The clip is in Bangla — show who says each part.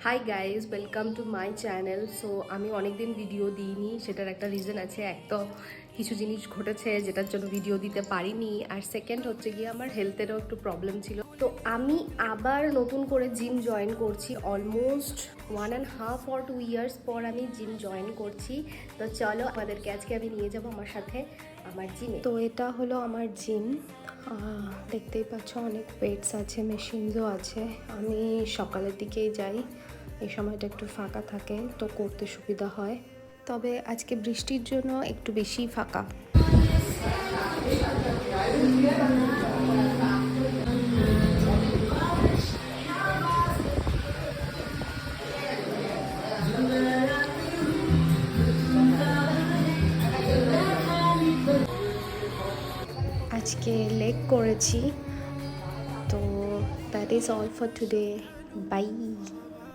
Speaker 1: Hi guys, welcome to my channel. So আমি অনেক দিন ভিডিও দিইনি, সেটার একটা রিজন আছে। এক তো কিছু জিনিস ঘটেছে যেটার জন্য ভিডিও দিতে পারিনি, আর সেকেন্ড হচ্ছে গিয়ে আমার হেলথেরও একটু প্রবলেম ছিল। তো আমি আবার নতুন করে জিম জয়েন করছি। অলমোস্ট 1.5 or 2 years পর আমি জিম জয়েন করছি। তো চলো আমাদেরকে আজকে আমি নিয়ে যাবো আমার সাথে আমার জিমে। তো এটা হলো আমার জিম। দেখতেই পাচ্ছ অনেক ওয়েটস আছে, মেশিনসও আছে। আমি সকালের দিকেই যাই, এই সময়টা একটু ফাঁকা থাকে, তো করতে সুবিধা হয়। তবে আজকে বৃষ্টির জন্য একটু বেশি ফাঁকা। আজকে লেগ করেছি। তো that is all for today. By.